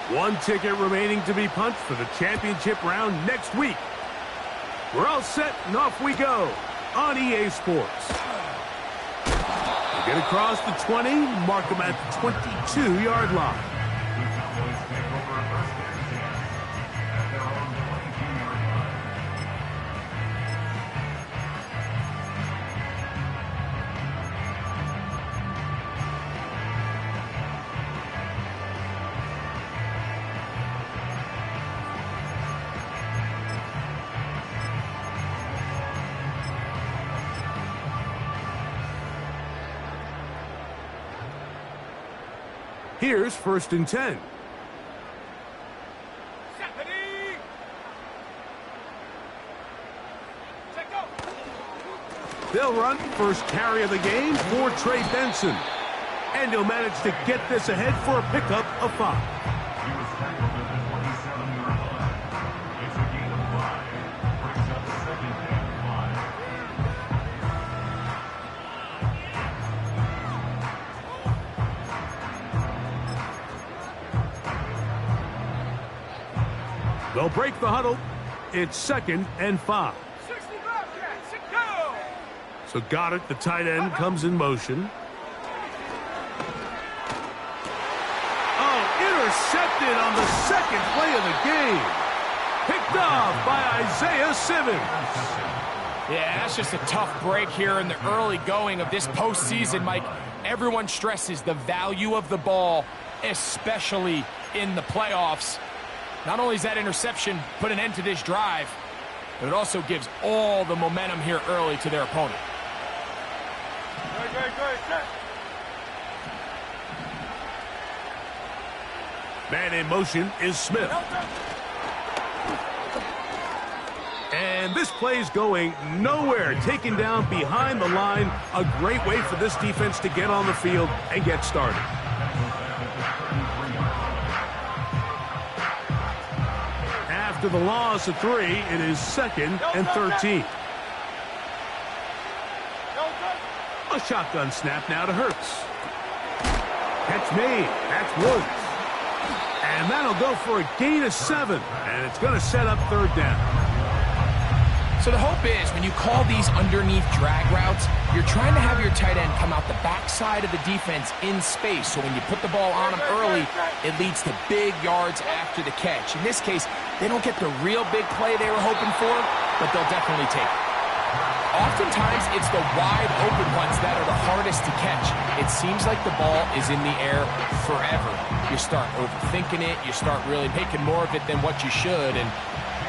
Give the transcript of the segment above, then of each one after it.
One ticket remaining to be punched for the championship round next week. We're all set and off we go on EA Sports. Get across the 20, mark them at the 22-yard line. Here's 1st and 10. They'll run first carry of the game for Trey Benson. And he'll manage to get this ahead for a pickup of 5. They'll break the huddle. It's 2nd and 5. So Goddard, the tight end, comes in motion. Oh, intercepted on the 2nd play of the game. Picked off by Isaiah Simmons. Yeah, that's just a tough break here in the early going of this postseason, Mike. Everyone stresses the value of the ball, especially in the playoffs. Not only does that interception put an end to this drive, but it also gives all the momentum here early to their opponent. Man in motion is Smith. And this play's going nowhere. Taken down behind the line. A great way for this defense to get on the field and get started. After the loss of 3, it is 2nd and 13. A shotgun snap now to Hurts. Catch made. That's Woods. And that'll go for a gain of 7. And it's going to set up 3rd down. So the hope is when you call these underneath drag routes, you're trying to have your tight end come out the backside of the defense in space. So when you put the ball on him early, it leads to big yards after the catch. In this case, they don't get the real big play they were hoping for, but they'll definitely take it. Oftentimes, it's the wide open ones that are the hardest to catch. It seems like the ball is in the air forever. You start overthinking it, you start really making more of it than what you should, and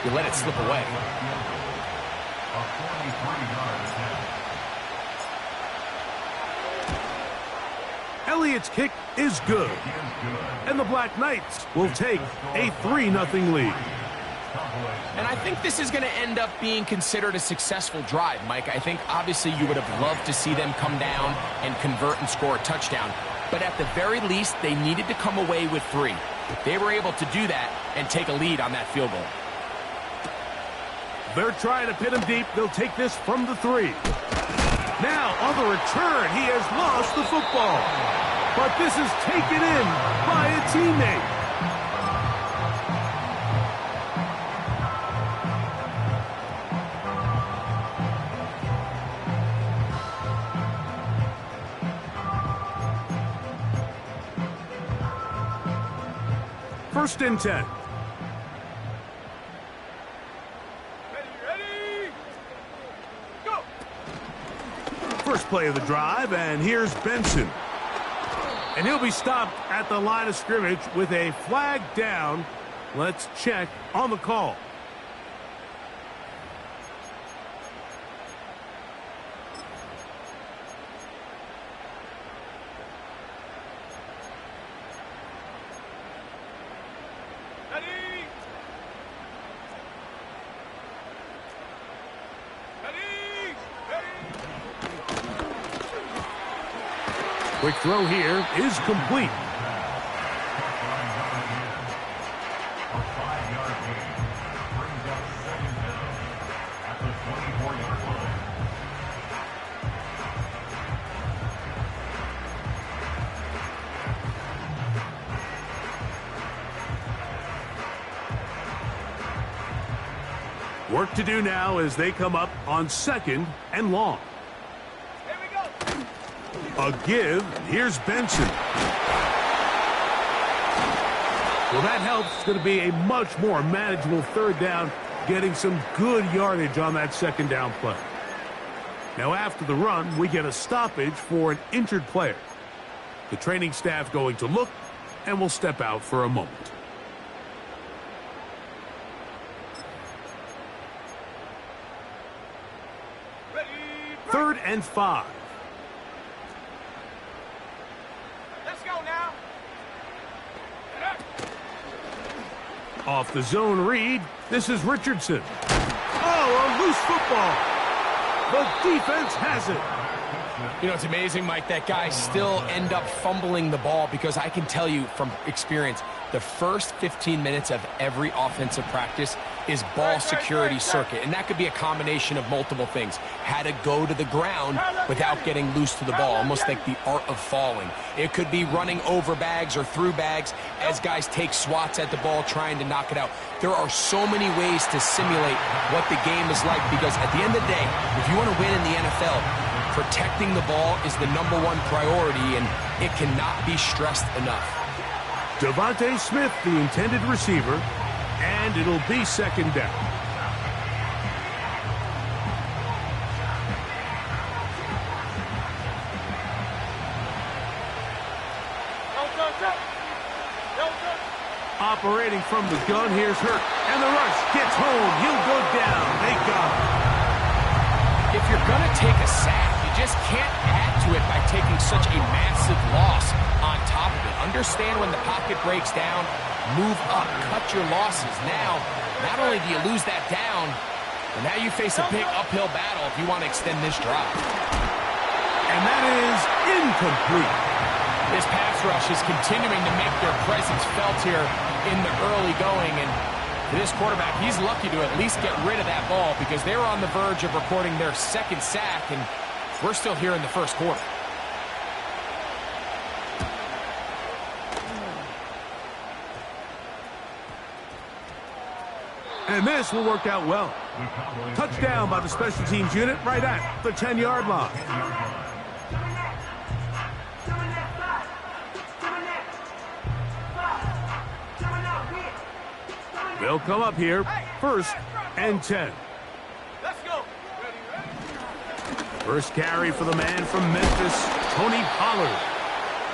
you let it slip away. Elliott's kick is good. And the Black Knights will take a 3-0 lead. And I think this is going to end up being considered a successful drive, Mike. I think obviously you would have loved to see them come down and convert and score a touchdown. But at the very least, they needed to come away with 3. They were able to do that and take a lead on that field goal. They're trying to pin him deep. They'll take this from the 3. Now, on the return, he has lost the football. But this is taken in by a teammate. First and 10. Ready, go! First play of the drive, and here's Benson. And he'll be stopped at the line of scrimmage with a flag down. Let's check on the call. Quick throw here is complete. Work to do now as they come up on 2nd and long. Here we go. A give. Here's Benson. Well, that helps. It's going to be a much more manageable 3rd down, getting some good yardage on that 2nd down play. Now, after the run, we get a stoppage for an injured player. The training staff going to look, and will step out for a moment. Ready, 3rd and 5. let's go now. Off the zone read, this is Richardson. Oh, a loose football. The defense has it. You know, it's amazing, Mike, that guys still end up fumbling the ball because I can tell you from experience, the first 15 minutes of every offensive practice is ball security circuit, and that could be a combination of multiple things. How to go to the ground without getting loose to the ball, almost like the art of falling. It could be running over bags or through bags as guys take swats at the ball trying to knock it out. There are so many ways to simulate what the game is like because at the end of the day, if you want to win in the NFL, protecting the ball is the #1 priority, and it cannot be stressed enough. Devontae Smith, the intended receiver, and it'll be 2nd down. Operating from the gun, here's Hurt, and the rush gets home. He'll go down. They got him. If you're going to take a sack, you just can't add to it by taking such a massive loss on top of it. Understand when the pocket breaks down, move up, cut your losses. Now, not only do you lose that down, but now you face a big uphill battle if you want to extend this drive. And that is incomplete. This pass rush is continuing to make their presence felt here in the early going, and for this quarterback, he's lucky to at least get rid of that ball because they were on the verge of recording their 2nd sack, and we're still here in the 1st quarter. And this will work out well. Touchdown by the special teams unit right at the 10-yard line. They'll come up here, 1st and 10. Let's go. First carry for the man from Memphis, Tony Pollard.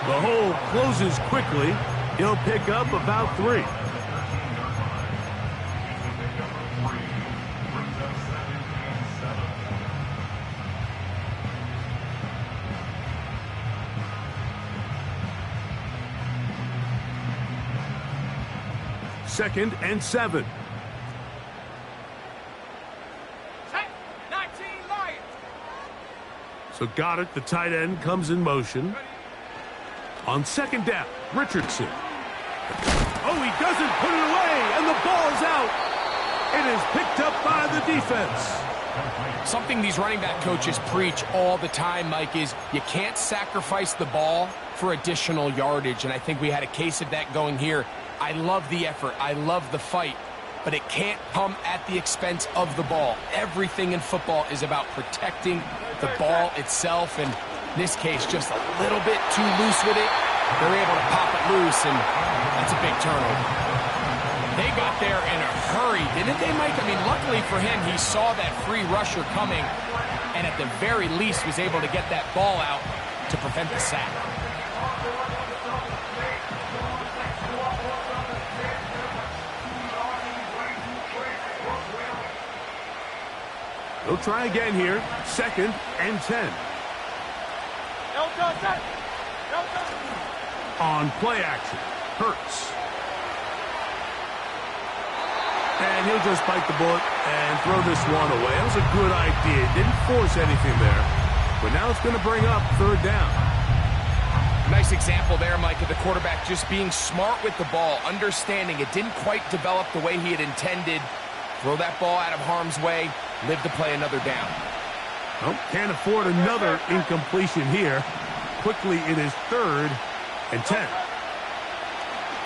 The hole closes quickly. He'll pick up about 3. Second and 7. Set. 19 Lions. So Goddard, the tight end, comes in motion. On 2nd down, Richardson. Oh, he doesn't put it away, and the ball's out. It is picked up by the defense. Something these running back coaches preach all the time, Mike, is you can't sacrifice the ball for additional yardage, and I think we had a case of that going here. I love the effort. I love the fight. But it can't come at the expense of the ball. Everything in football is about protecting the ball itself. And in this case, just a little bit too loose with it. They're able to pop it loose, and that's a big turnover. They got there in a hurry, didn't they, Mike? I mean, luckily for him, he saw that free rusher coming, and at the very least was able to get that ball out to prevent the sack. They'll try again here. 2nd and 10. On play action, Hurts. And he'll just bite the bullet and throw this one away. That was a good idea. Didn't force anything there. But now it's going to bring up 3rd down. Nice example there, Mike, of the quarterback just being smart with the ball, understanding it didn't quite develop the way he had intended. Throw that ball out of harm's way, live to play another down. Well, can't afford another incompletion here. Quickly, it is 3rd and 10.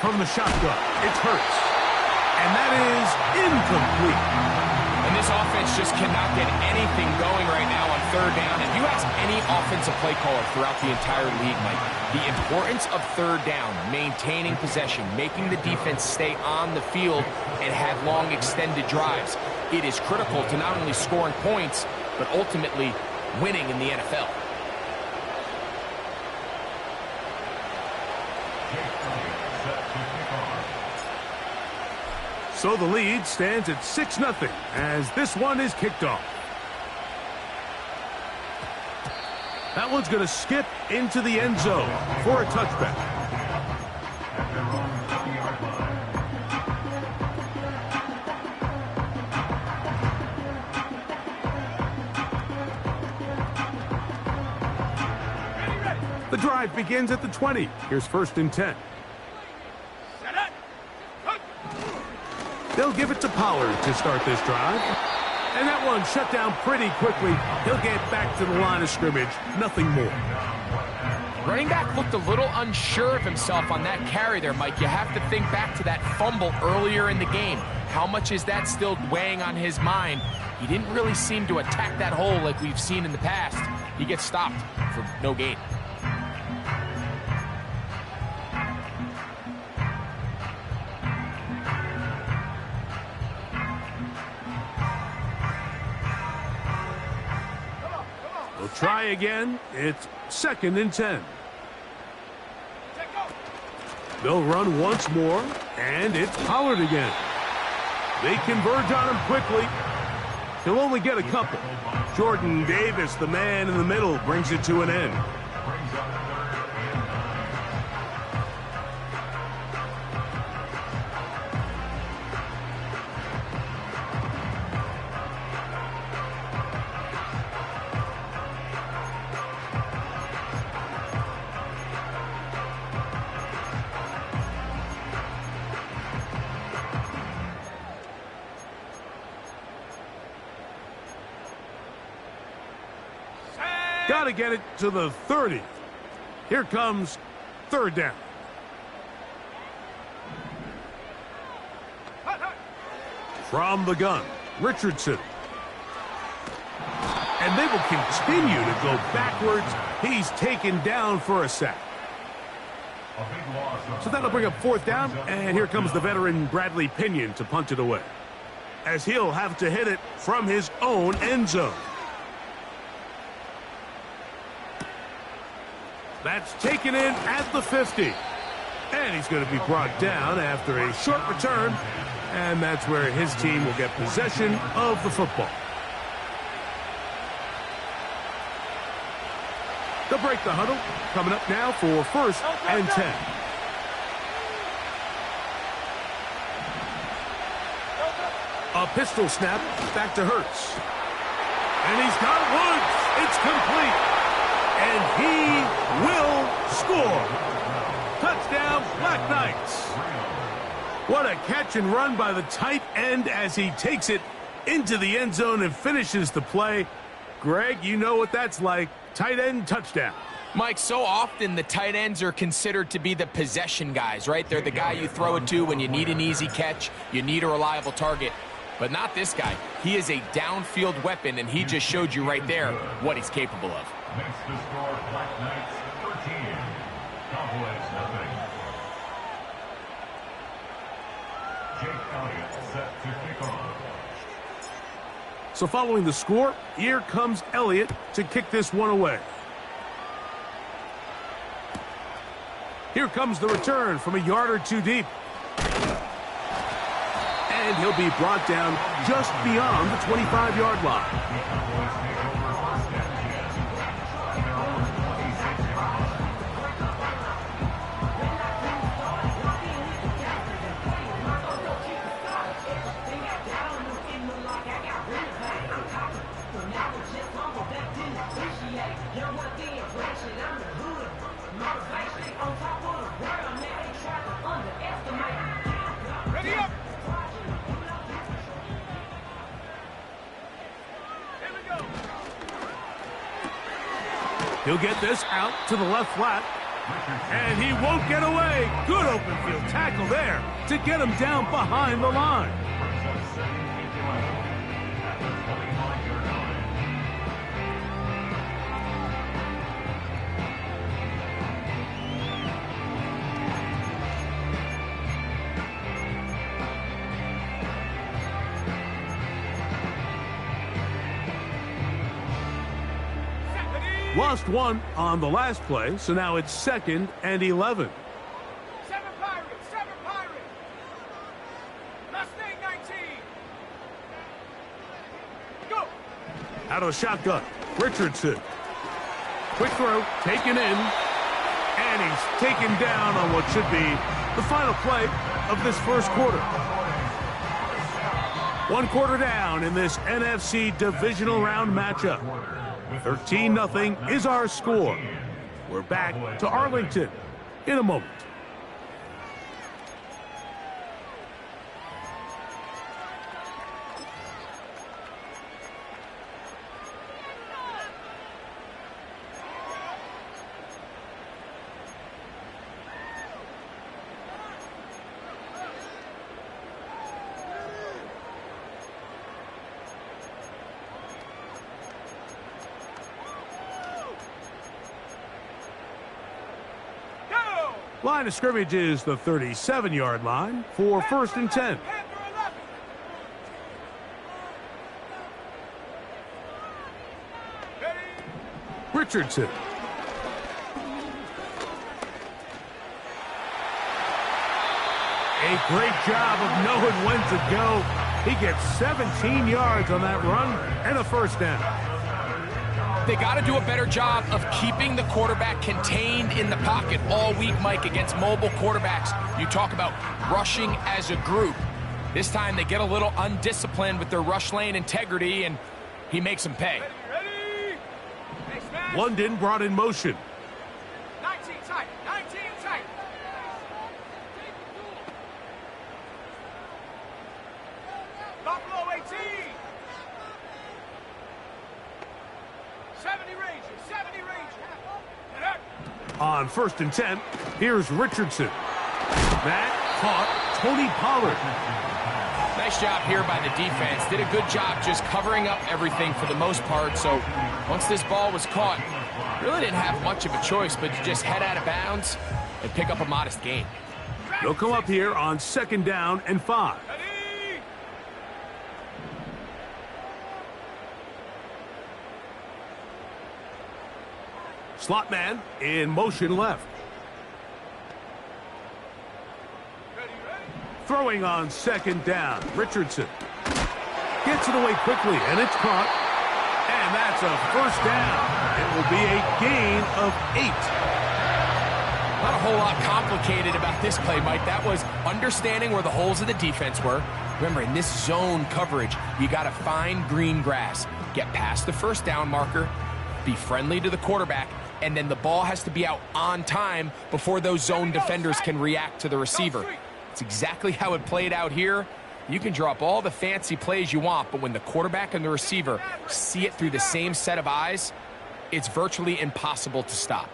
From the shotgun, it's Hurts. And that is incomplete. And this offense just cannot get anything going right now on third down. If you ask any offensive play caller throughout the entire league, Mike, the importance of third down, maintaining possession, making the defense stay on the field and have long extended drives, it is critical to not only scoring points, but ultimately winning in the NFL. So the lead stands at 6-0 as this one is kicked off. That one's going to skip into the end zone for a touchback. The drive begins at the 20. Here's 1st and 10. They'll give it to Pollard to start this drive. And that one shut down pretty quickly. He'll get back to the line of scrimmage. Nothing more. Running back looked a little unsure of himself on that carry there, Mike. You have to think back to that fumble earlier in the game. How much is that still weighing on his mind? He didn't really seem to attack that hole like we've seen in the past. He gets stopped for no gain. Try again. It's 2nd and 10. They'll run once more, and it's Pollard again. They converge on him quickly. He'll only get a couple. Jordan Davis, the man in the middle, brings it to an end. Got to get it to the 30. Here comes 3rd down. From the gun, Richardson. And they will continue to go backwards. He's taken down for a sack. So that'll bring up 4th down, and here comes the veteran Bradley Pinion to punt it away, as he'll have to hit it from his own end zone. That's taken in at the 50. And he's going to be brought down after a short return. And that's where his team will get possession of the football. They'll break the huddle. Coming up now for 1st and 10. A pistol snap back to Hurts. And he's got Woods. It's complete. And he will score. Touchdown, Black Knights. What a catch and run by the tight end as he takes it into the end zone and finishes the play. Greg, you know what that's like. Tight end touchdown. Mike, so often the tight ends are considered to be the possession guys, right? They're the guy you throw it to when you need an easy catch, you need a reliable target. But not this guy. He is a downfield weapon, and he just showed you right there what he's capable of. Makes the score Black Knights 13, Cowboys nothing. Jake Elliott set to kick off. So following the score, here comes Elliott to kick this one away. Here comes the return from a yard or two deep. And he'll be brought down just beyond the 25-yard line. Ready up. Here we go. He'll get this out to the left flat. And he won't get away. Good open field tackle there to get him down behind the line. 25-yard line. Lost one on the last play, so now it's 2nd and 11. 7 Pirates, 7 Pirates. Mustang 19. Go. Out of the shotgun, Richardson. Quick throw, taken in, and he's taken down on what should be the final play of this first quarter. 1 quarter down in this NFC divisional round matchup. 13-0 is our score. We're back to Arlington in a moment. Line of scrimmage is the 37-yard line for 1st and 10. Richardson. A great job of knowing when to go. He gets 17 yards on that run and a first down. They got to do a better job of keeping the quarterback contained in the pocket all week, Mike, against mobile quarterbacks. You talk about rushing as a group. This time they get a little undisciplined with their rush lane integrity, and he makes them pay. Ready? London brought in motion. 19 tight, 19 tight. Buffalo 18. 70 Rangers, 70 Rangers. On 1st and 10, here's Richardson. That caught Tony Pollard. Nice job here by the defense. Did a good job just covering up everything for the most part. So once this ball was caught, really didn't have much of a choice but to just head out of bounds and pick up a modest gain. They'll come up here on 2nd down and 5. Ready? Slot man in motion left. Ready, ready? Throwing on 2nd down, Richardson. Gets it away quickly, and it's caught. And that's a first down. It will be a gain of 8. Not a whole lot complicated about this play, Mike. That was understanding where the holes of the defense were. Remember, in this zone coverage, you got to find green grass. Get past the first down marker, be friendly to the quarterback, and then the ball has to be out on time before those zone defenders can react to the receiver. It's exactly how it played out here. You can drop all the fancy plays you want, but when the quarterback and the receiver see it through the same set of eyes, it's virtually impossible to stop.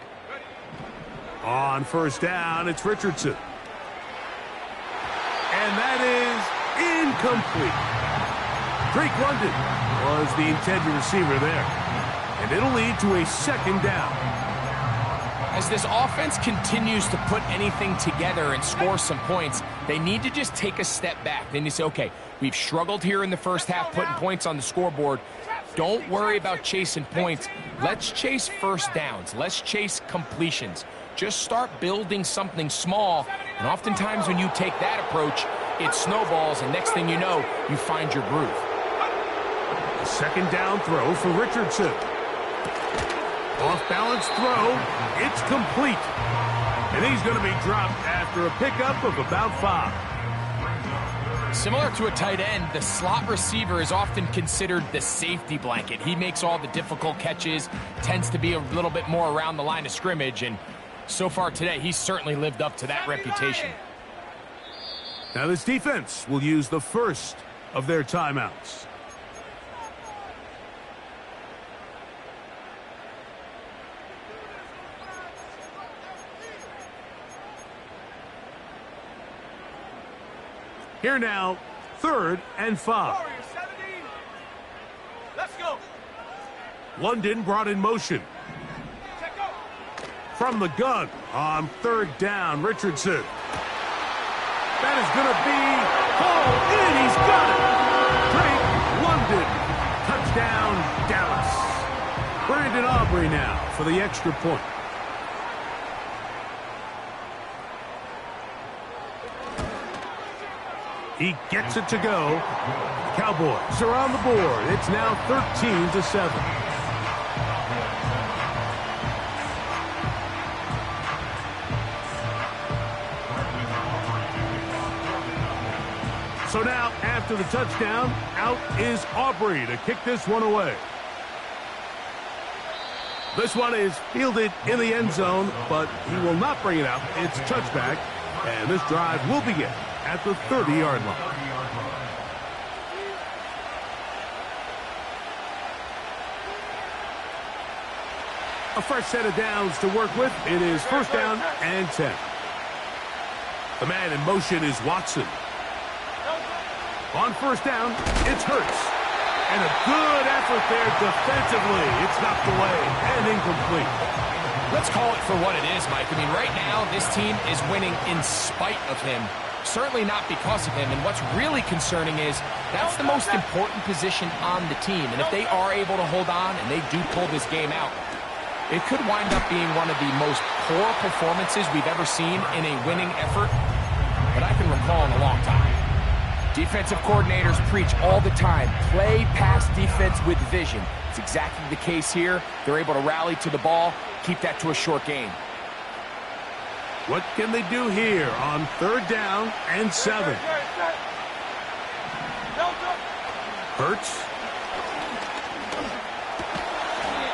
On 1st down, it's Richardson. And that is incomplete. Drake London was the intended receiver there. And it'll lead to a 2nd down. As this offense continues to put anything together and score some points, they need to just take a step back. Then you say, okay, we've struggled here in the first half putting points on the scoreboard. Don't worry about chasing points. Let's chase first downs. Let's chase completions. Just start building something small. And oftentimes when you take that approach, it snowballs, and next thing you know, you find your groove. A 2nd down throw for Richardson. Off-balance throw. It's complete. And he's going to be dropped after a pickup of about 5. Similar to a tight end, the slot receiver is often considered the safety blanket. He makes all the difficult catches, tends to be a little bit more around the line of scrimmage, and so far today, he's certainly lived up to that reputation. Now this defense will use the first of their timeouts. Here now, 3rd and 5. London brought in motion. From the gun on third down, Richardson. That is going to be hauled in. He's got it. Drake London. Touchdown, Dallas. Brandon Aubrey now for the extra point. He gets it to go. Cowboys are on the board. It's now 13-7. So now, after the touchdown, out is Aubrey to kick this one away. This one is fielded in the end zone, but he will not bring it out. It's touchback, and this drive will begin at the 30-yard line. A fresh set of downs to work with. It is first down and 10. The man in motion is Watson. On first down, it's Hurts. And a good effort there defensively. It's knocked away and incomplete. Let's call it for what it is, Mike. I mean, right now, this team is winning in spite of him. Certainly not because of him. And what's really concerning is that's the most important position on the team. And if they are able to hold on and they do pull this game out, it could wind up being one of the most poor performances we've ever seen in a winning effort that I can recall in a long time. Defensive coordinators preach all the time, play pass defense with vision. It's exactly the case here. They're able to rally to the ball, keep that to a short game. What can they do here on third down and 7? Hurts.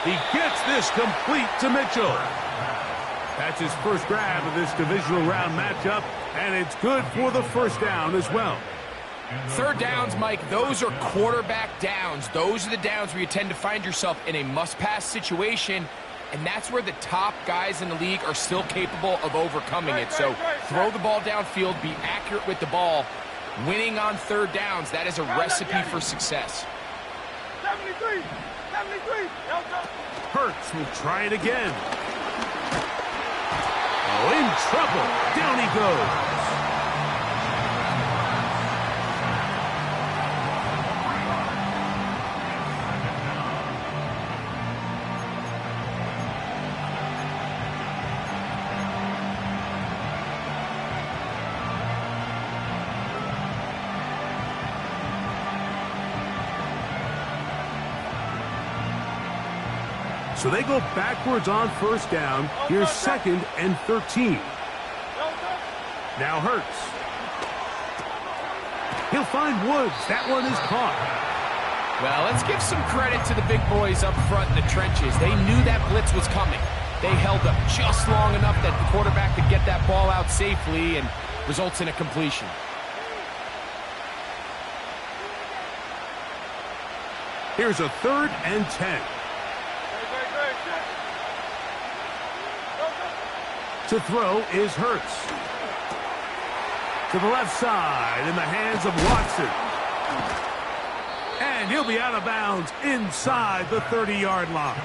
He gets this complete to Mitchell. That's his first grab of this divisional round matchup, and it's good for the first down as well. Third downs, Mike, those are quarterback downs. Those are the downs where you tend to find yourself in a must-pass situation, and that's where the top guys in the league are still capable of overcoming it. So throw the ball downfield, be accurate with the ball. Winning on third downs, that is a recipe for success. 73. Hurts will try it again. Oh, in trouble. Down he goes. So they go backwards on first down. Here's second and 13. Now Hurts. He'll find Woods. That one is caught. Well, let's give some credit to the big boys up front in the trenches. They knew that blitz was coming. They held up just long enough that the quarterback could get that ball out safely and results in a completion. Here's a third and 10. To throw is Hurts. To the left side in the hands of Watson. And he'll be out of bounds inside the 30-yard line.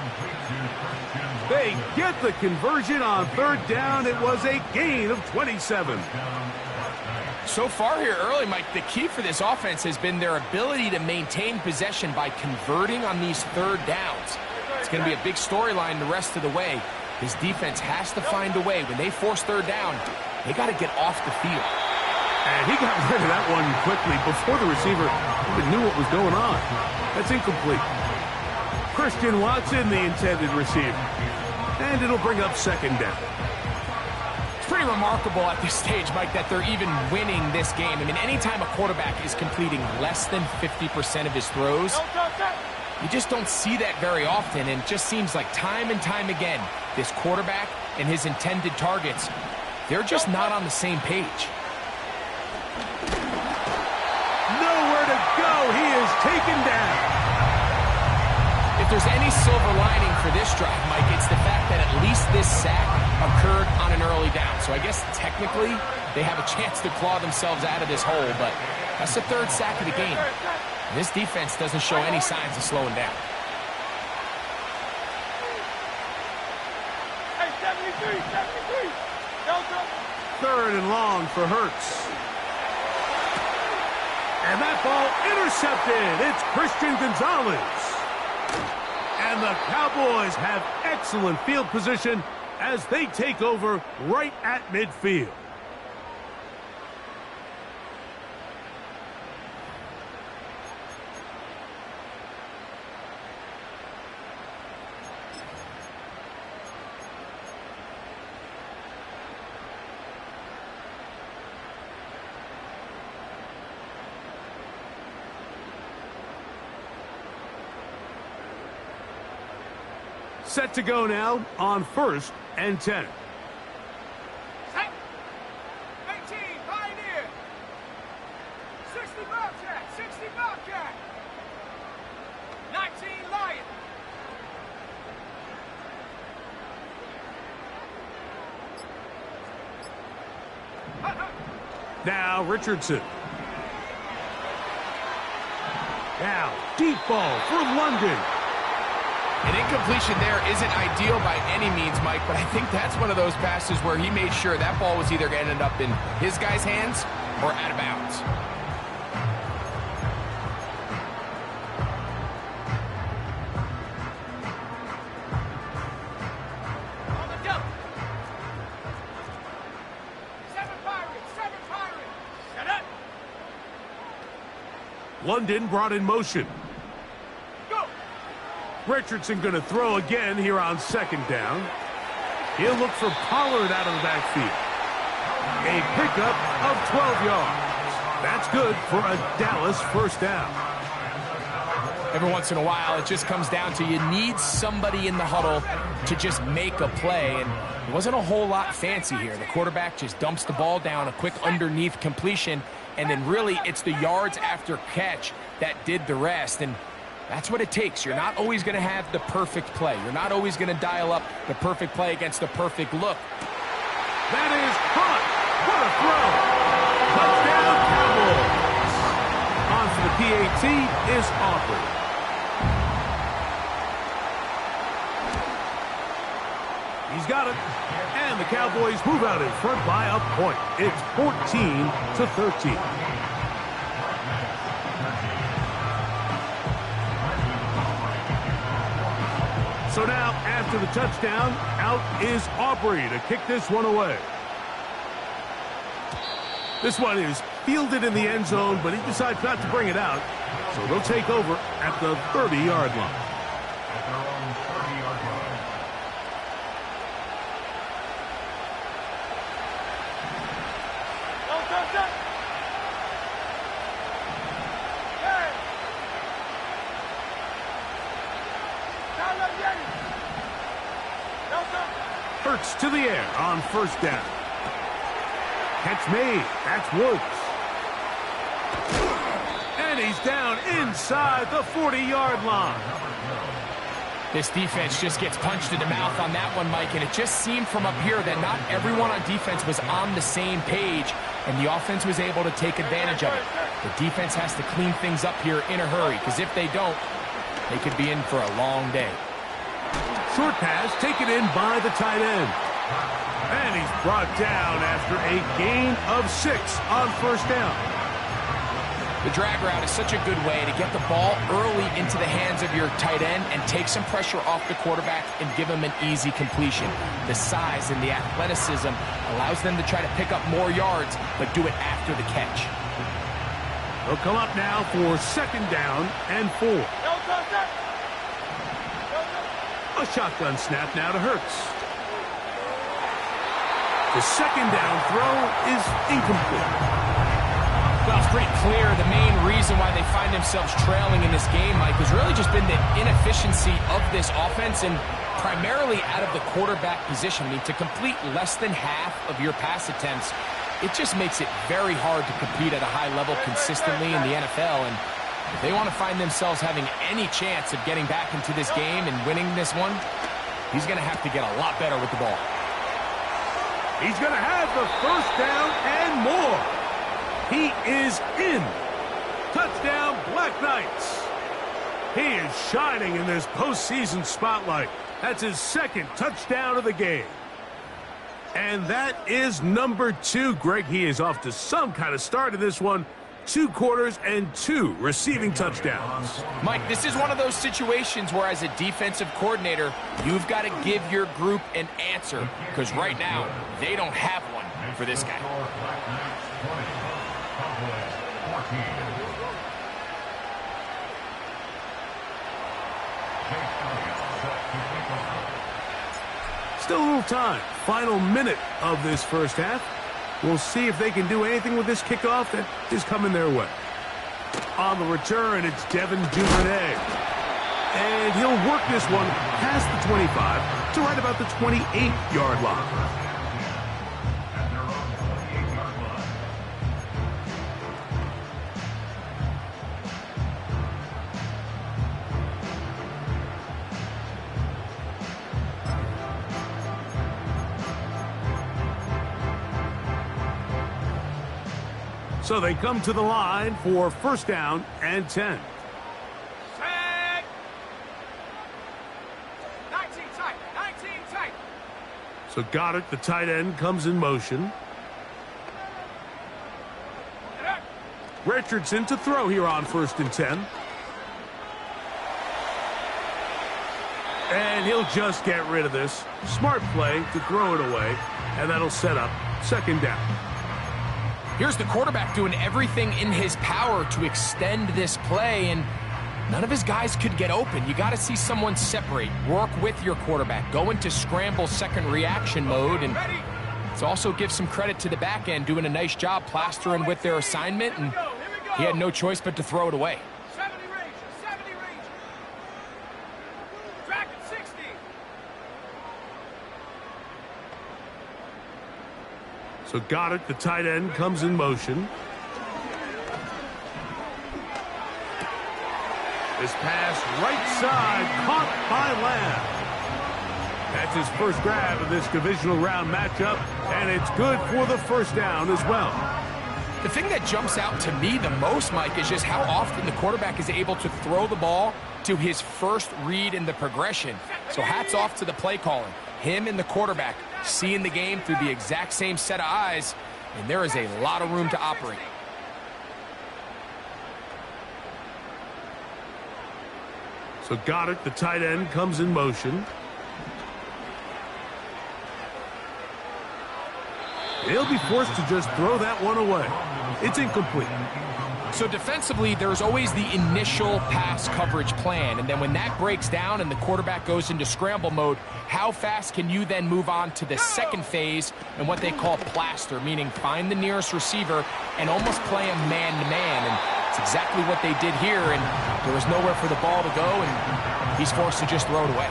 They get the conversion on third down. It was a gain of 27. So far here early, Mike, the key for this offense has been their ability to maintain possession by converting on these third downs. It's going to be a big storyline the rest of the way. This defense has to find a way. When they force third down, they got to get off the field. And he got rid of that one quickly before the receiver even knew what was going on. That's incomplete. Christian Watson, the intended receiver. And it'll bring up second down. It's pretty remarkable at this stage, Mike, that they're even winning this game. I mean, anytime a quarterback is completing less than 50% of his throws, you just don't see that very often, and it just seems like time and time again, this quarterback and his intended targets, they're just not on the same page. Nowhere to go. He is taken down. If there's any silver lining for this drive, Mike, it's the fact that at least this sack occurred on an early down. So I guess technically they have a chance to claw themselves out of this hole, but that's the third sack of the game. This defense doesn't show any signs of slowing down. 3rd and long for Hurts. And that ball intercepted. It's Christian Gonzalez. And the Cowboys have excellent field position as they take over right at midfield. Set to go now on 1st and 10. Set. 18, Pioneer. 60 Bobcat, 60 Bobcat. 19, Lion. Now Richardson. Now deep ball for London. An incompletion there isn't ideal by any means, Mike, but I think that's one of those passes where he made sure that ball was either going to end up in his guy's hands or out of bounds. On the double. 7 Pirates, 7 Pirates. Shut up. London brought in motion. Richardson going to throw again here on 2nd down. He'll look for Pollard out of the backfield. A pickup of 12 yards. That's good for a Dallas 1st down. Every once in a while, it just comes down to you need somebody in the huddle to just make a play, and it wasn't a whole lot fancy here. The quarterback just dumps the ball down, a quick underneath completion, and then really it's the yards after catch that did the rest. And that's what it takes. You're not always going to have the perfect play. You're not always going to dial up the perfect play against the perfect look. That is caught. What a throw. Touchdown, Cowboys. On for the PAT is Aubrey. He's got it. And the Cowboys move out in front by a point. It's 14-13. So now, after the touchdown, out is Aubrey to kick this one away. This one is fielded in the end zone, but he decides not to bring it out. So they'll take over at the 30-yard line. At their own 30-yard line. Hurts to the air on 1st down. Catch made. That's Woods. And he's down inside the 40-yard line. This defense just gets punched in the mouth on that one, Mike, and it just seemed from up here that not everyone on defense was on the same page, and the offense was able to take advantage of it. The defense has to clean things up here in a hurry, because if they don't, they could be in for a long day. Short pass taken in by the tight end. And he's brought down after a gain of 6 on 1st down. The drag route is such a good way to get the ball early into the hands of your tight end and take some pressure off the quarterback and give him an easy completion. The size and the athleticism allows them to try to pick up more yards, but do it after the catch. They'll come up now for 2nd down and 4. A shotgun snap now to Hurts. The 2nd down throw is incomplete. Well, it's pretty clear the main reason why they find themselves trailing in this game, Mike, has really just been the inefficiency of this offense and primarily out of the quarterback position. I mean, to complete less than half of your pass attempts, it just makes it very hard to compete at a high level consistently in the NFL. And if they want to find themselves having any chance of getting back into this game and winning this one, he's going to have to get a lot better with the ball. He's going to have the 1st down and more. He is in. Touchdown, Black Knights. He is shining in this postseason spotlight. That's his 2nd touchdown of the game. And that is number 2. Greg, he is off to some kind of start in this one. 2 quarters and 2 receiving touchdowns. Mike, this is one of those situations where as a defensive coordinator, you've got to give your group an answer, because right now, they don't have one for this guy. Still a little time. Final minute of this first half. We'll see if they can do anything with this kickoff that is coming their way. On the return, it's Devin Duvernay. And he'll work this one past the 25 to right about the 28-yard line. So they come to the line for first down and 10. Set. 19 tight. 19 tight. So Goddard, the tight end, comes in motion. Richardson to throw here on first and 10. And he'll just get rid of this. Smart play to throw it away, and that'll set up second down. Here's the quarterback doing everything in his power to extend this play, and none of his guys could get open. You got to see someone separate, work with your quarterback, go into scramble second reaction mode, and let's also give some credit to the back end doing a nice job plastering with their assignment, and he had no choice but to throw it away. 70 Ranger. 70 Ranger. Dragon 60. So Goddard, the tight end, comes in motion. This pass right side caught by Lamb. That's his first grab of this divisional round matchup, and it's good for the first down as well. The thing that jumps out to me the most, Mike, is just how often the quarterback is able to throw the ball to his first read in the progression. So hats off to the play caller. Him and the quarterback seeing the game through the exact same set of eyes, and there is a lot of room to operate. So Goddard, the tight end, comes in motion. He'll be forced to just throw that one away. It's incomplete. So defensively, there's always the initial pass coverage plan, and then when that breaks down and the quarterback goes into scramble mode, how fast can you then move on to the second phase and what they call plaster, meaning find the nearest receiver and almost play him man-to-man, and it's exactly what they did here, and there was nowhere for the ball to go, and he's forced to just throw it away.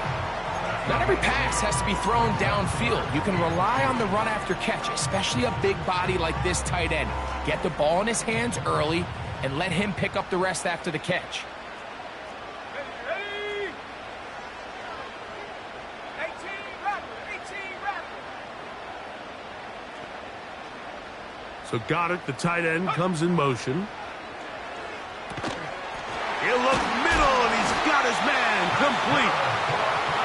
Not every pass has to be thrown downfield. You can rely on the run after catch, especially a big body like this tight end. Get the ball in his hands early and let him pick up the rest after the catch. Ready. 18 rapid. 18 rapid. So Goddard, the tight end, comes in motion. He'll look middle, and he's got his man complete.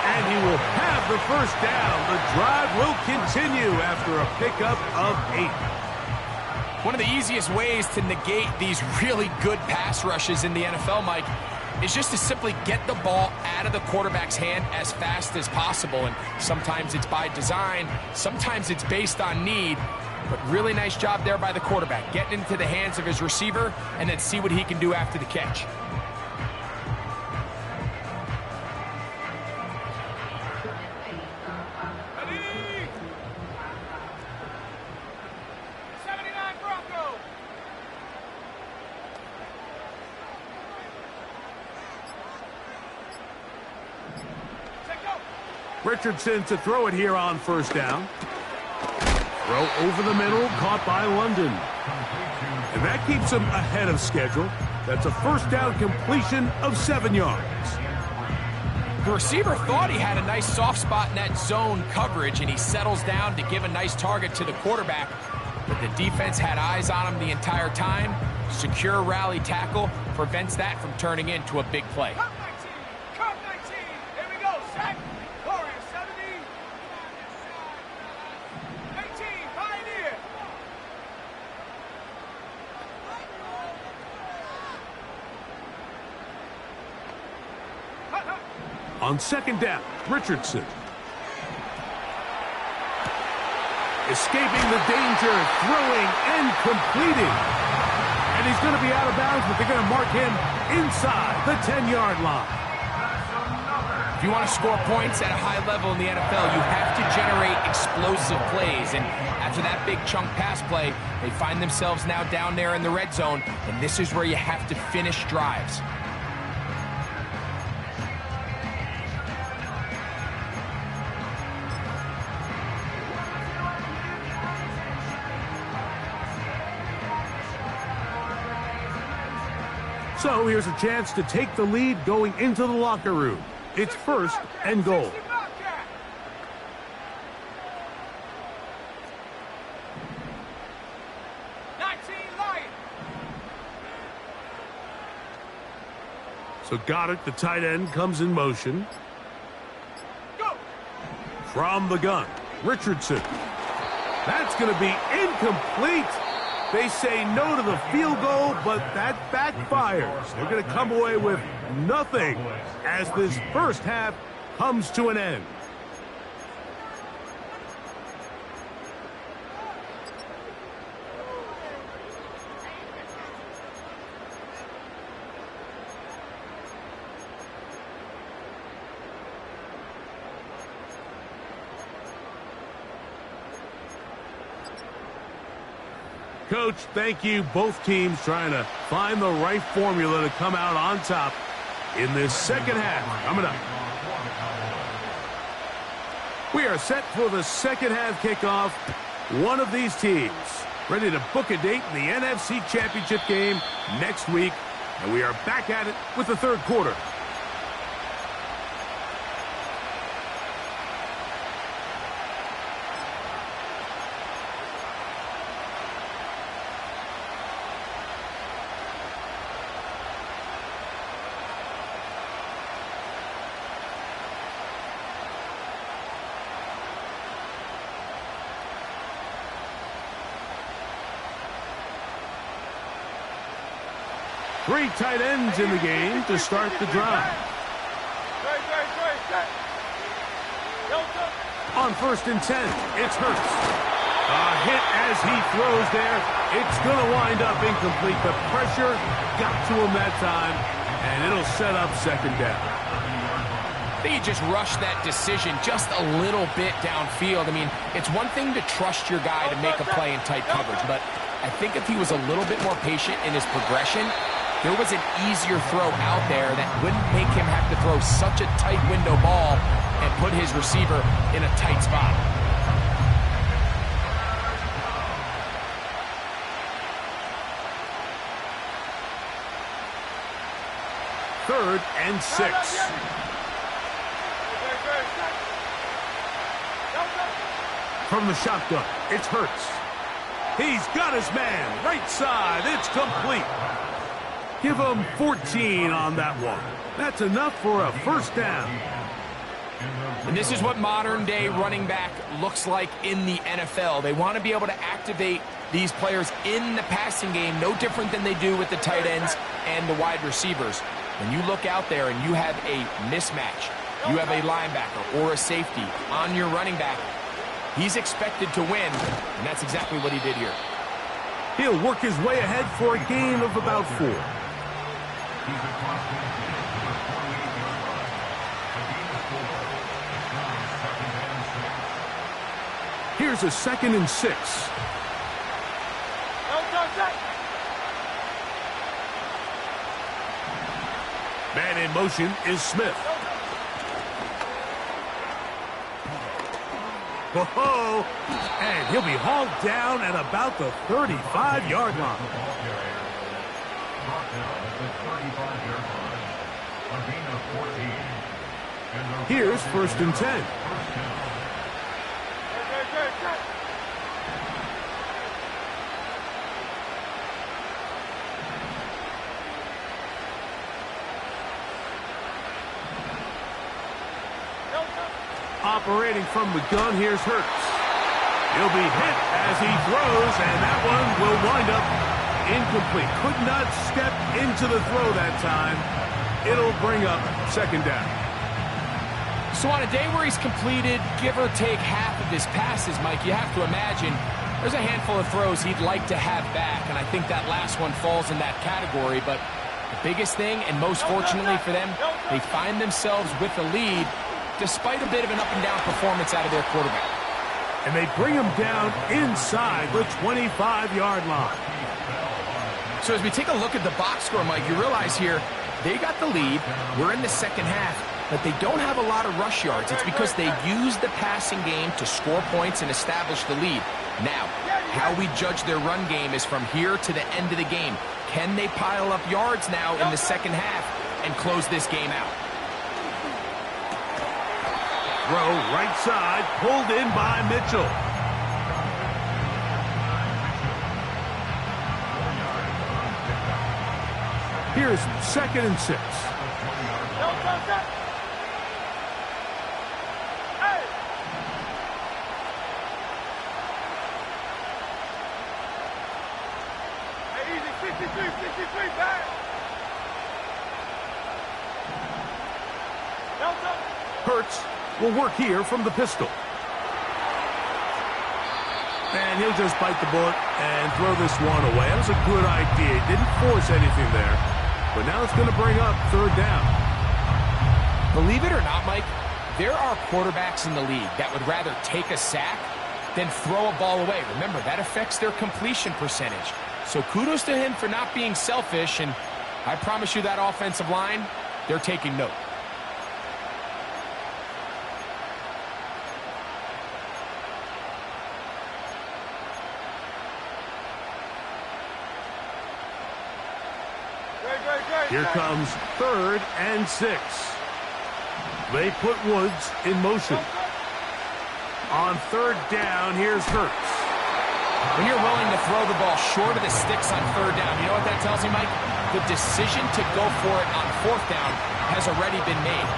And he will have the first down. The drive will continue after a pickup of 8. One of the easiest ways to negate these really good pass rushes in the NFL, Mike, is just to simply get the ball out of the quarterback's hand as fast as possible. And sometimes it's by design, sometimes it's based on need. But really nice job there by the quarterback, getting into the hands of his receiver and then see what he can do after the catch. Richardson to throw it here on first down. Throw over the middle, caught by London. And that keeps him ahead of schedule. That's a first down completion of 7 yards. The receiver thought he had a nice soft spot in that zone coverage, and he settles down to give a nice target to the quarterback. But the defense had eyes on him the entire time. Secure rally tackle prevents that from turning into a big play. Cut 19. Here we go. Set. Warrior 70. On second down, Richardson. Escaping the danger, throwing and completing. And he's going to be out of bounds, but they're going to mark him inside the 10-yard line. If you want to score points at a high level in the NFL, you have to generate explosive plays. And after that big chunk pass play, they find themselves now down there in the red zone, and this is where you have to finish drives. So here's a chance to take the lead going into the locker room. It's first and goal. So Goddard, the tight end, comes in motion. Go. From the gun, Richardson. That's going to be incomplete. They say no to the field goal, but that backfires. They're going to come away with nothing as this first half comes to an end. Coach, thank you. Both teams trying to find the right formula to come out on top in this second half. Coming up. We are set for the second half kickoff. One of these teams ready to book a date in the NFC Championship game next week. And we are back at it with the third quarter. Three tight ends in the game to start the drive. On 1st and 10, it's Hurts. A hit as he throws there. It's going to wind up incomplete. The pressure got to him that time, and it'll set up second down. I think he just rushed that decision just a little bit downfield. I mean, it's one thing to trust your guy to make a play in tight coverage, but I think if he was a little bit more patient in his progression, there was an easier throw out there that wouldn't make him have to throw such a tight window ball and put his receiver in a tight spot. Third and 6. From the shotgun, it's Hurts. He's got his man, right side, it's complete. Give him 14 on that one. That's enough for a first down. And this is what modern-day running back looks like in the NFL. They want to be able to activate these players in the passing game, no different than they do with the tight ends and the wide receivers. When you look out there and you have a mismatch, you have a linebacker or a safety on your running back, he's expected to win, and that's exactly what he did here. He'll work his way ahead for a gain of about 4. Here's a 2nd and 6. Man in motion is Smith. Whoa! And he'll be hauled down at about the 35-yard line. Here's 1st and 10. Operating from the gun, here's Hurts. He'll be hit as he throws, and that one will wind up incomplete. Could not step into the throw that time. It'll bring up second down. So on a day where he's completed, give or take half of his passes, Mike, you have to imagine there's a handful of throws he'd like to have back, and I think that last one falls in that category. But the biggest thing, and most fortunately for them, they find themselves with the lead despite a bit of an up-and-down performance out of their quarterback. And they bring him down inside the 25-yard line. So as we take a look at the box score, Mike, you realize here they got the lead. We're in the second half, but they don't have a lot of rush yards. It's because they use the passing game to score points and establish the lead. Now, how we judge their run game is from here to the end of the game. Can they pile up yards now in the second half and close this game out? Throw right side, pulled in by Mitchell. Here's 2nd and 6. Hurts will work here from the pistol. And he'll just bite the bullet and throw this one away. That was a good idea. He didn't force anything there. But now it's going to bring up 3rd down. Believe it or not, Mike, there are quarterbacks in the league that would rather take a sack than throw a ball away. Remember, that affects their completion percentage. So kudos to him for not being selfish, and I promise you that offensive line, they're taking note. Here comes 3rd and 6. They put Woods in motion. On 3rd down, here's Hurts. When you're willing to throw the ball short of the sticks on 3rd down, you know what that tells you, Mike? The decision to go for it on 4th down has already been made.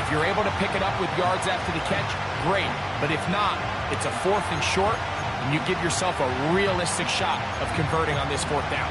If you're able to pick it up with yards after the catch, great. But if not, it's a 4th and short, and you give yourself a realistic shot of converting on this 4th down.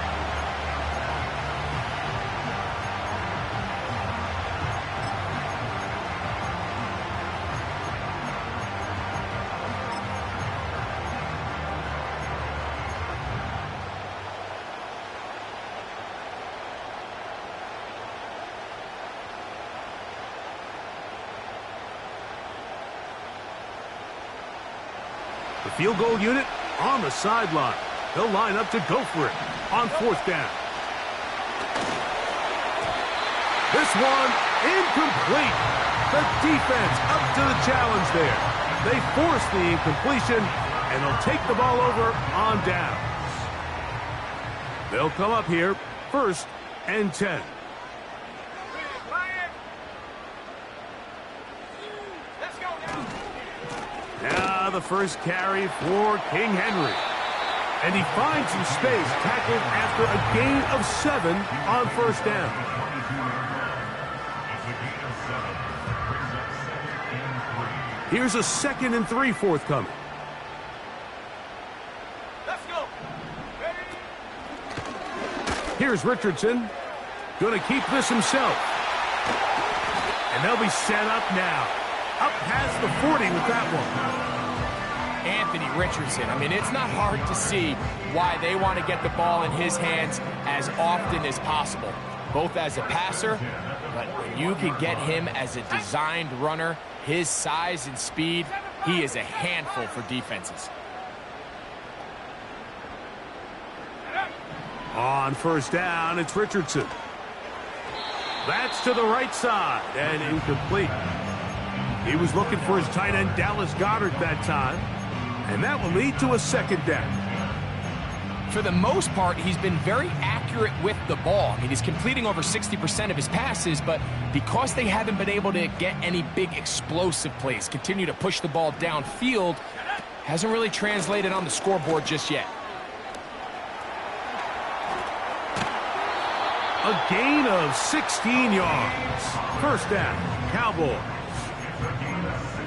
The field goal unit on the sideline. They'll line up to go for it on 4th down. This one incomplete. The defense up to the challenge there. They force the incompletion, and they'll take the ball over on downs. They'll come up here 1st and 10. Now the first carry for King Henry. And he finds some space, tackled after a gain of 7 on 1st down. Here's a 2nd and 3 forthcoming. Let's go. Here's Richardson. Going to keep this himself. And they'll be set up now. Up past the 40 with that one. Anthony Richardson. I mean, it's not hard to see why they want to get the ball in his hands as often as possible, both as a passer, but when you can get him as a designed runner, his size and speed, he is a handful for defenses. On 1st down, it's Richardson. That's to the right side and incomplete. He was looking for his tight end, Dallas Goedert, that time. And that will lead to a 2nd down. For the most part, he's been very accurate with the ball. I mean, he's completing over 60% of his passes, but because they haven't been able to get any big explosive plays, continue to push the ball downfield, hasn't really translated on the scoreboard just yet. A gain of 16 yards. 1st down, Cowboys.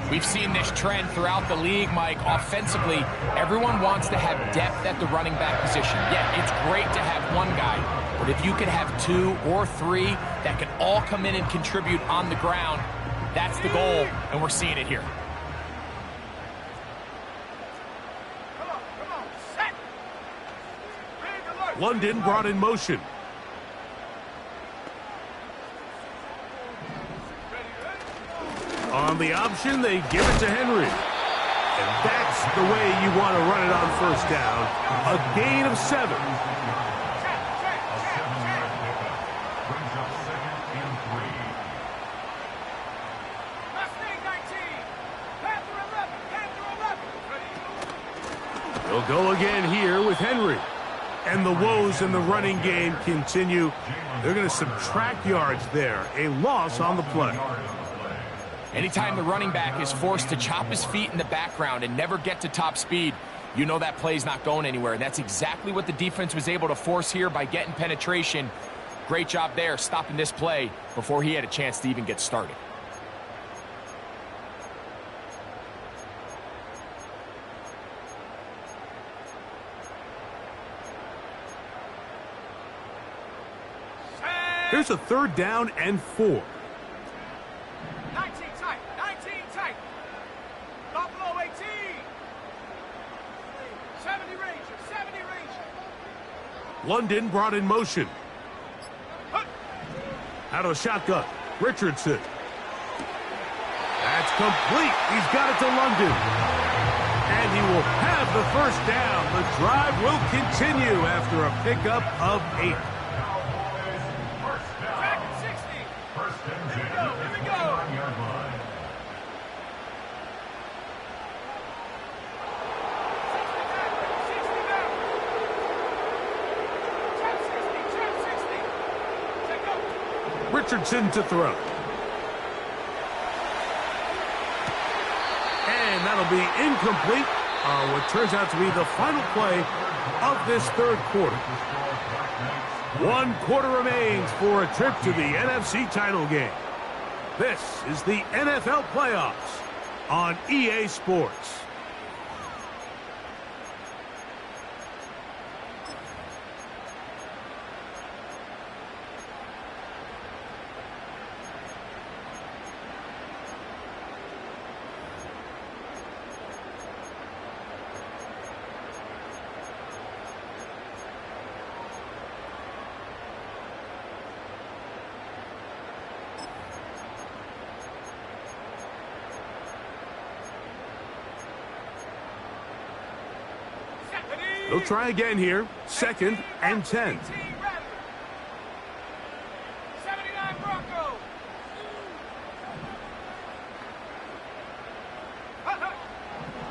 We've seen this trend throughout the league, Mike. Offensively, everyone wants to have depth at the running back position. Yeah, it's great to have one guy, but if you could have 2 or 3 that can all come in and contribute on the ground, That's the goal, and we're seeing it here. Come on, set. Big alert. London brought in motion. On the option, they give it to Henry. And that's the way you want to run it on first down. A gain of 7. A 7-yard pickup. Brings up 2nd and 3. Mustang 19. Panther 11. Panther 11. They'll go again here with Henry. And the woes in the running game continue. They're going to subtract yards there. A loss on the play. Anytime the running back is forced to chop his feet in the background and never get to top speed, you know that play's not going anywhere. And that's exactly what the defense was able to force here by getting penetration. Great job there, stopping this play before he had a chance to even get started. Here's a 3rd down and 4. 19 tight. 19 tight. Buffalo 18. 70 Ranger. 70 Ranger. London brought in motion. Out of a shotgun. Richardson. That's complete. He's got it to London. And he will have the first down. The drive will continue after a pickup of 8. First and 10 at the 21-yard line. Richardson to throw. And that'll be incomplete. What turns out to be the final play of this 3rd quarter. 1 quarter remains for a trip to the NFC title game. This is the NFL playoffs on EA Sports. They'll try again here. 2nd and 10. 79 Broncos.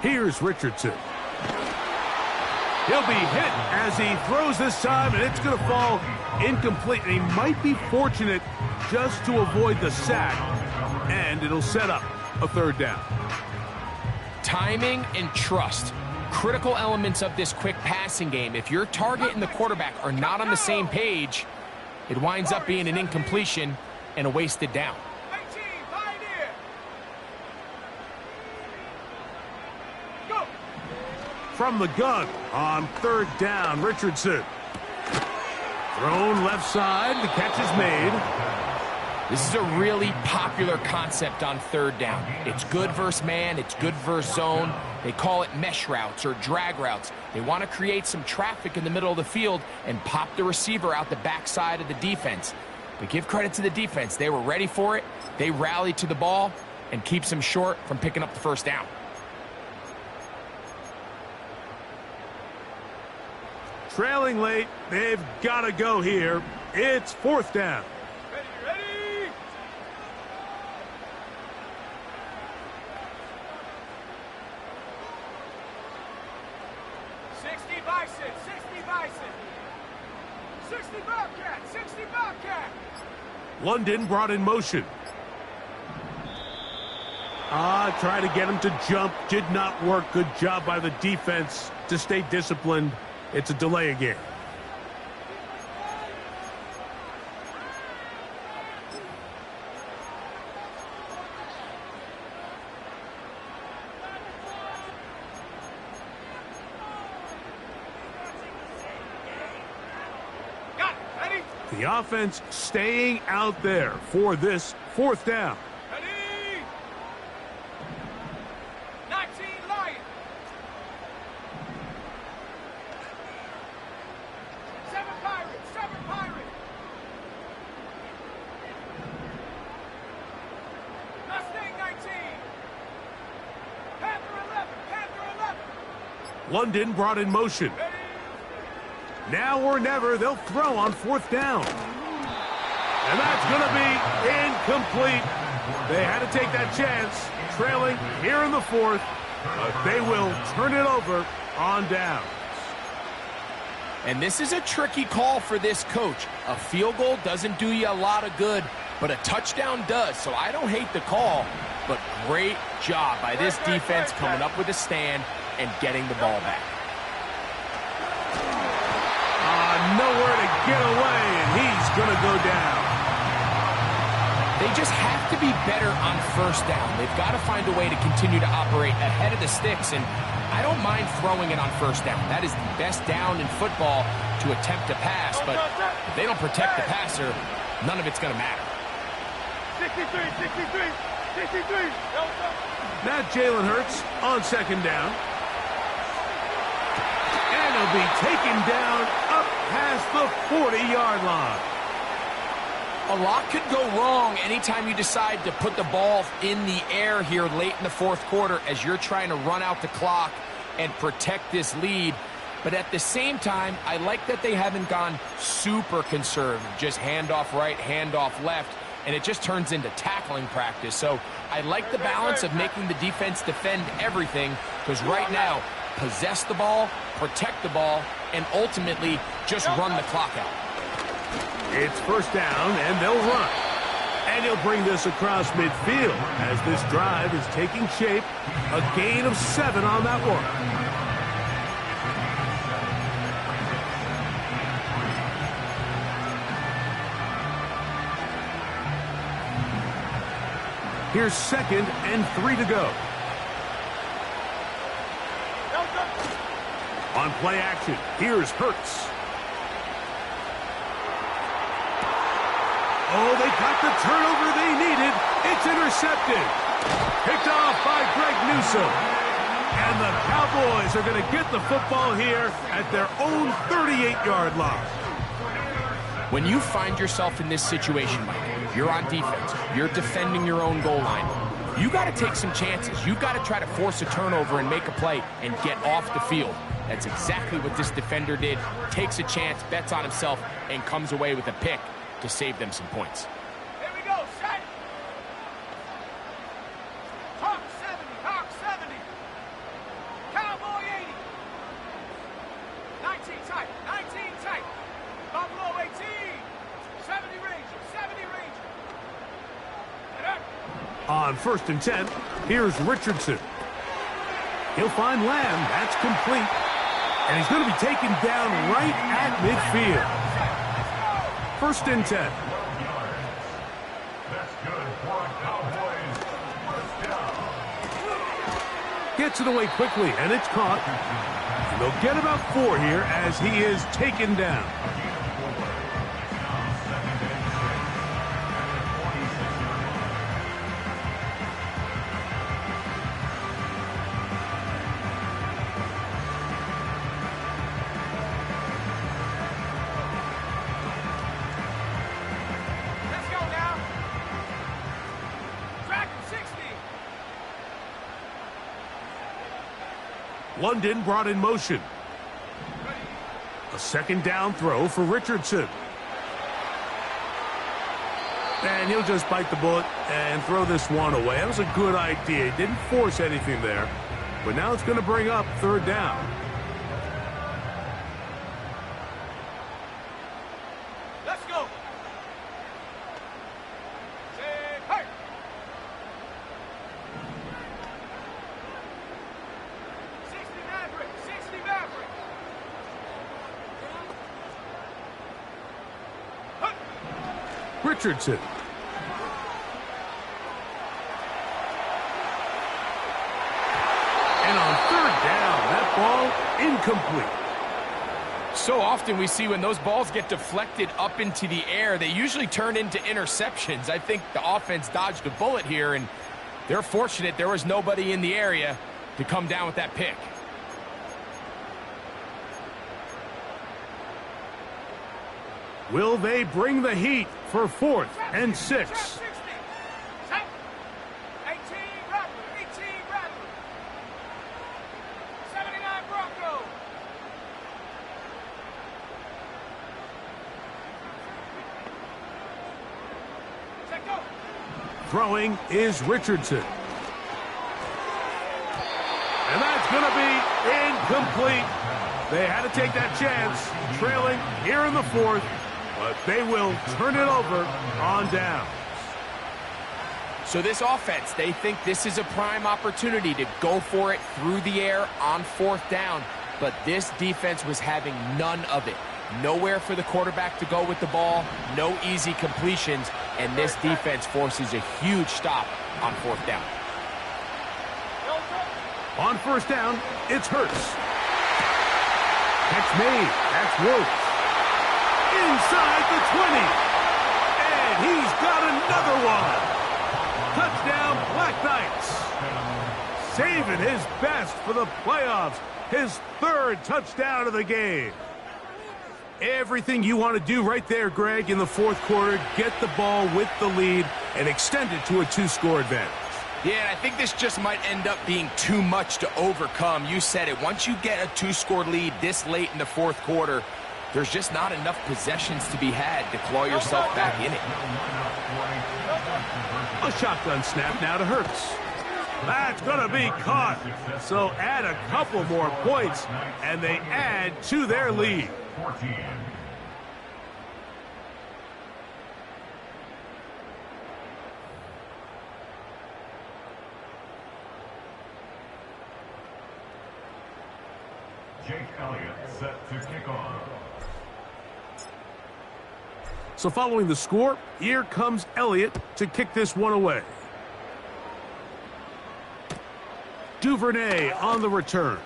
Here's Richardson. He'll be hit as he throws this time, and it's going to fall incomplete. And he might be fortunate just to avoid the sack, and it'll set up a 3rd down. Timing and trust. Critical elements of this quick passing game. If your target and the quarterback are not on the same page, it winds up being an incompletion and a wasted down. 19, Pioneer. Go. From the gun on 3rd down, Richardson. Thrown left side, the catch is made. This is a really popular concept on 3rd down. It's good versus man, it's good versus zone. They call it mesh routes or drag routes. They want to create some traffic in the middle of the field and pop the receiver out the backside of the defense. But give credit to the defense. They were ready for it. They rallied to the ball and keeps them short from picking up the first down. Trailing late, they've got to go here. It's 4th down. Ready. 60 Bison. 60 Bobcat. 60 Bobcat. London brought in motion. Try to get him to jump. Did not work. Good job by the defense to stay disciplined. It's a delay again. Got it. Ready. The offense staying out there for this 4th down. Ready. London brought in motion. Now or never, they'll throw on 4th down. And that's going to be incomplete. They had to take that chance, trailing here in the 4th, but they will turn it over on down. And this is a tricky call for this coach. A field goal doesn't do you a lot of good, but a touchdown does. So I don't hate the call, but great job by this defense coming up with a stand and getting the ball back. Nowhere to get away, and he's going to go down. They just have to be better on 1st down. They've got to find a way to continue to operate ahead of the sticks, and I don't mind throwing it on 1st down. That is the best down in football to attempt to pass, but if they don't protect the passer, none of it's going to matter. 63. Now Jalen Hurts on 2nd down. And he'll be taken down up past the 40-yard line. A lot could go wrong anytime you decide to put the ball in the air here late in the 4th quarter as you're trying to run out the clock and protect this lead. But at the same time, I like that they haven't gone super conservative, just handoff right, handoff left, and it just turns into tackling practice. So I like the balance of making the defense defend everything, because right now, possess the ball, protect the ball, and ultimately just run the clock out. It's 1st down, and they'll run. And he'll bring this across midfield as this drive is taking shape. A gain of 7 on that one. Here's 2nd and 3 to go. On play action, here's Hurts. Oh, they got the turnover they needed. It's intercepted. Picked off by Greg Newsome. And the Cowboys are going to get the football here at their own 38-yard line. When you find yourself in this situation, Mike, you're on defense, you're defending your own goal line, you got to take some chances. You've got to try to force a turnover and make a play and get off the field. That's exactly what this defender did. Takes a chance, bets on himself, and comes away with a pick to save them some points. Here we go, set. Hawk 70. Cowboy 80. 19 tight. Buffalo 18. 70 Ranger. On 1st and 10, here's Richardson. He'll find Lamb. That's complete. And he's going to be taken down right at midfield. 1st and 10. That's good for a Cowboys 1st down. Gets it away quickly, and it's caught. And they'll get about 4 here as he is taken down. London brought in motion. A 2nd down throw for Richardson. And he'll just bite the bullet and throw this one away. That was a good idea. He didn't force anything there. But now it's going to bring up 3rd down. Let's go. Hey. 60 Maverick. Richardson. And on 3rd down, that ball incomplete. So often we see when those balls get deflected up into the air, they usually turn into interceptions. I think the offense dodged a bullet here, and they're fortunate there was nobody in the area to come down with that pick. Will they bring the heat for 4th and 6? 18 Rattler. 79 Broncos. Throwing is Richardson. And that's going to be incomplete. They had to take that chance, trailing here in the fourth, but they will turn it over on down. So this offense, they think this is a prime opportunity to go for it through the air on fourth down, but this defense was having none of it. Nowhere for the quarterback to go with the ball, no easy completions, and this defense forces a huge stop on fourth down. On first down, it's Hurts. Catch me. That's Wolf. Inside the 20. And he's got another one. Touchdown, Black Knights. Saving his best for the playoffs. His third touchdown of the game. Everything you want to do right there, Greg, in the fourth quarter. Get the ball with the lead and extend it to a two-score advantage. Yeah, I think this just might end up being too much to overcome. You said it. Once you get a two-score lead this late in the fourth quarter, there's just not enough possessions to be had to claw yourself back in it. A shotgun snap now to Hurts. That's going to be caught. So add a couple more points, and they add to their lead. 14. Jake Elliott set to kick off. So following the score, here comes Elliott to kick this one away. Duvernay on the return.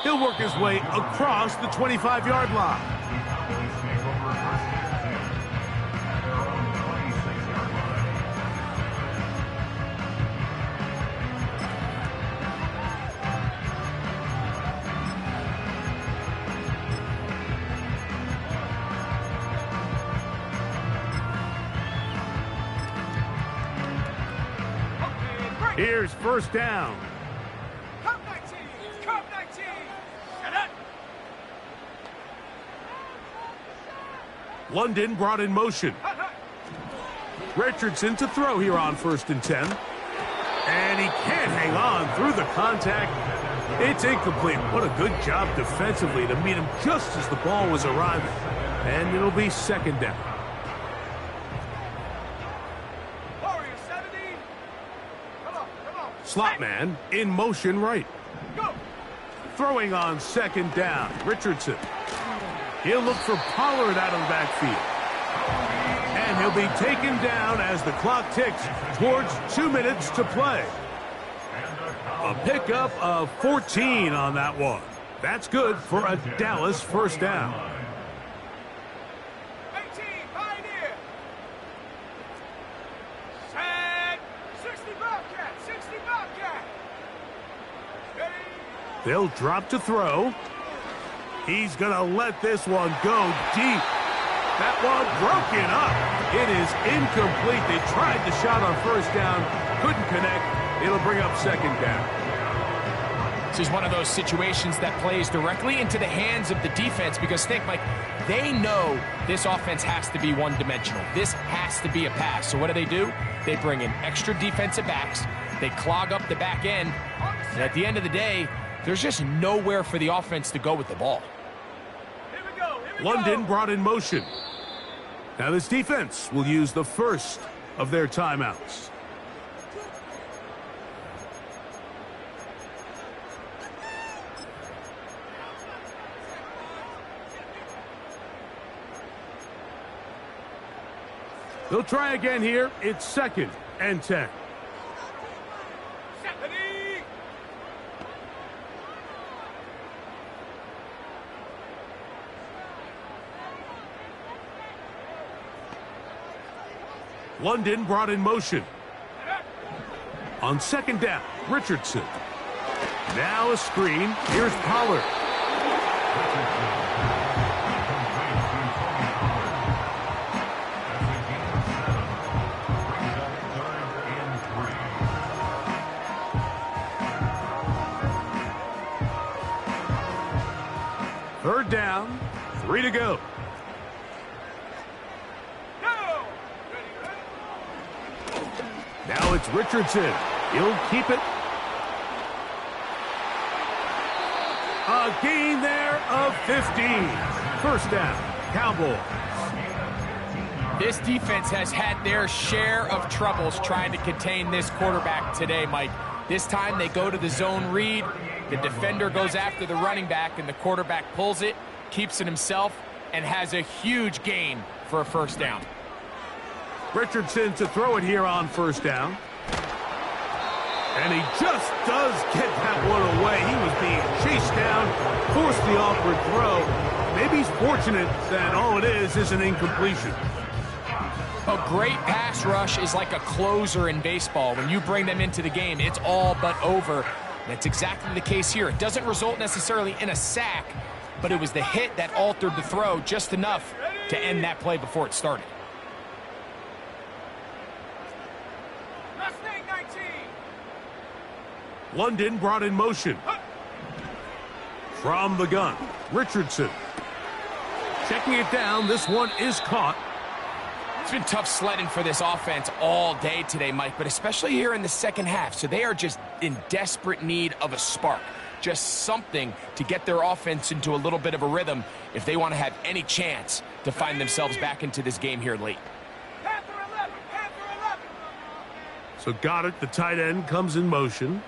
He'll work his way across the 25-yard line. Here's first down. Come 19! Come 19! Get it! London brought in motion. Richardson to throw here on 1st and 10. And he can't hang on through the contact. It's incomplete. What a good job defensively to meet him just as the ball was arriving. And it'll be second down. Slot man in motion right. Go! Throwing on second down, Richardson. He'll look for Pollard out of the backfield. And he'll be taken down as the clock ticks towards 2 minutes to play. A pickup of 14 on that one. That's good for a Dallas first down. 18, Pioneer! Set! 60 Bobcat! 60 Bobcat! Ready? They'll drop to throw. He's going to let this one go deep. That one broken up. It is incomplete. They tried the shot on first down. Couldn't connect. It'll bring up second down. This is one of those situations that plays directly into the hands of the defense because think, Mike, they know this offense has to be one-dimensional. This has to be a pass. So what do? They bring in extra defensive backs. They clog up the back end. And at the end of the day, there's just nowhere for the offense to go with the ball. Here we go! Here we London go! brought in motion. Now this defense will use the first of their timeouts. They'll try again here. It's 2nd and 10. Stephanie! London brought in motion. On second down, Richardson. Now a screen. Here's Pollard. Third down, 3 to go. Go! Ready, ready? Now it's Richardson. He'll keep it. A gain there of 15. First down, Cowboys. This defense has had their share of troubles trying to contain this quarterback today, Mike. This time they go to the zone read. The defender goes after the running back, and the quarterback pulls it, keeps it himself, and has a huge gain for a first down. Richardson to throw it here on first down. And he just does get that one away. He was being chased down, forced the awkward throw. Maybe he's fortunate that all it is an incompletion. A great pass rush is like a closer in baseball. When you bring them into the game, it's all but over. That's exactly the case here. It doesn't result necessarily in a sack, but it was the hit that altered the throw just enough to end that play before it started. London brought in motion. From the gun, Richardson. Checking it down, this one is caught. It's been tough sledding for this offense all day today, Mike, but especially here in the second half. So they are just in desperate need of a spark. Just something to get their offense into a little bit of a rhythm if they want to have any chance to find themselves back into this game here late. Panther 11, Panther 11. So got it, the tight end comes in motion.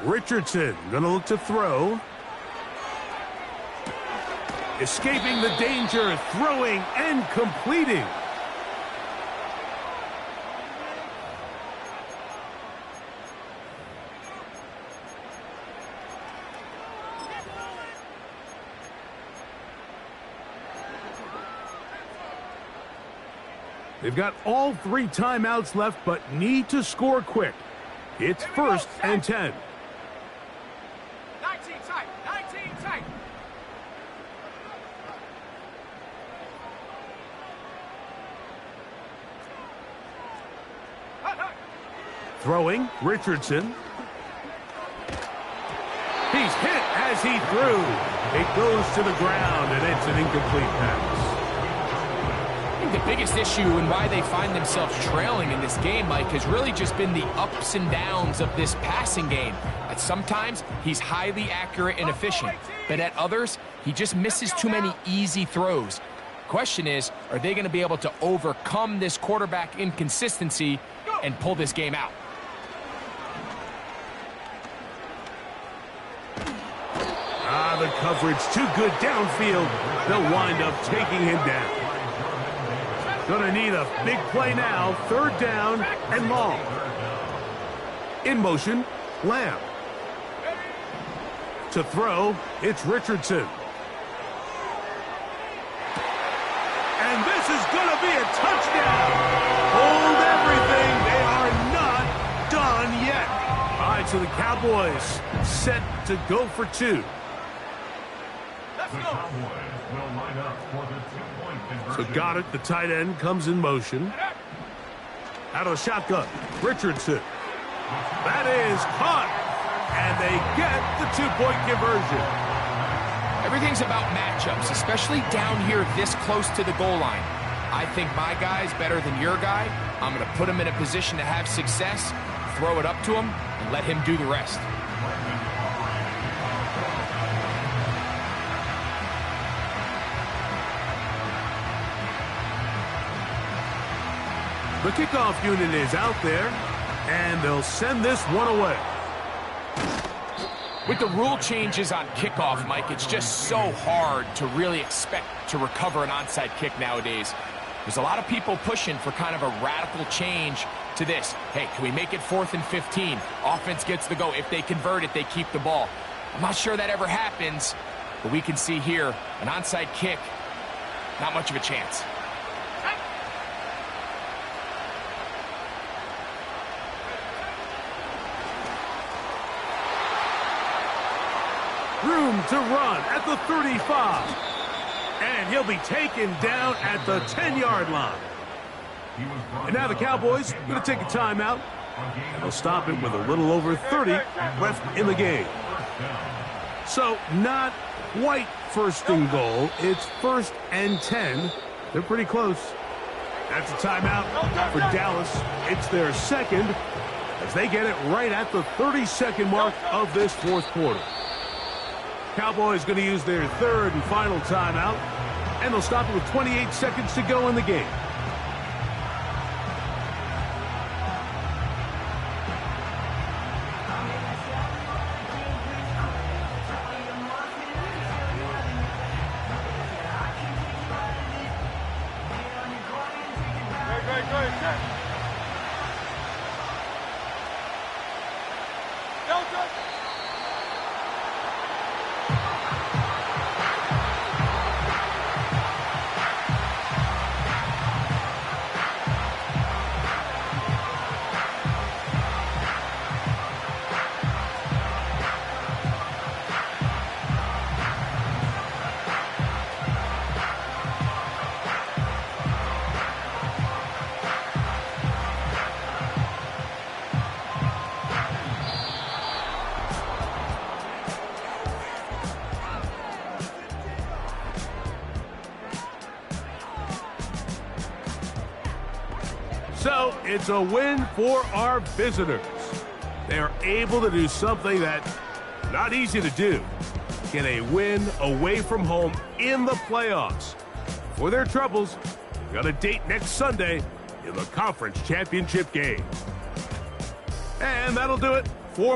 Richardson gonna look to throw. Escaping the danger, throwing and completing. They've got all 3 timeouts left, but need to score quick. It's first and 10. 19 tight, 19 tight. Throwing, Richardson. He's hit as he threw. It goes to the ground, and it's an incomplete pass. I think the biggest issue and why they find themselves trailing in this game, Mike, has really just been the ups and downs of this passing game. At sometimes, he's highly accurate and efficient, but at others, he just misses too many easy throws. Question is, are they going to be able to overcome this quarterback inconsistency and pull this game out? The coverage too good downfield. They'll wind up taking him down. Gonna need a big play now. Third down and long. In motion, Lamb. To throw, it's Richardson. And this is gonna be a touchdown. Hold everything. They are not done yet. All right, so the Cowboys set to go for 2. The Cowboys will line up for the 2-point conversion. So got it. The tight end comes in motion. Out of the shotgun, Richardson. That is caught. And they get the 2-point conversion. Everything's about matchups, especially down here this close to the goal line. I think my guy's better than your guy. I'm going to put him in a position to have success, throw it up to him, and let him do the rest. The kickoff unit is out there, and they'll send this one away. With the rule changes on kickoff, Mike, it's just so hard to really expect to recover an onside kick nowadays. There's a lot of people pushing for kind of a radical change to this. Hey, can we make it 4th and 15? Offense gets the go. If they convert it, they keep the ball. I'm not sure that ever happens, but we can see here an onside kick, not much of a chance. Room to run at the 35. And he'll be taken down at the 10-yard line. And now the Cowboys are going to take a timeout. They'll stop it with a little over 30 left in the game. So not quite first and goal. It's 1st and 10. They're pretty close. That's a timeout for Dallas. It's their second as they get it right at the 30-second mark of this fourth quarter. Cowboys going to use their third and final timeout, and they'll stop it with 28 seconds to go in the game. So it's a win for our visitors. They're able to do something that's not easy to do. Get a win away from home in the playoffs. For their troubles, got a date next Sunday in the conference championship game. And that'll do it for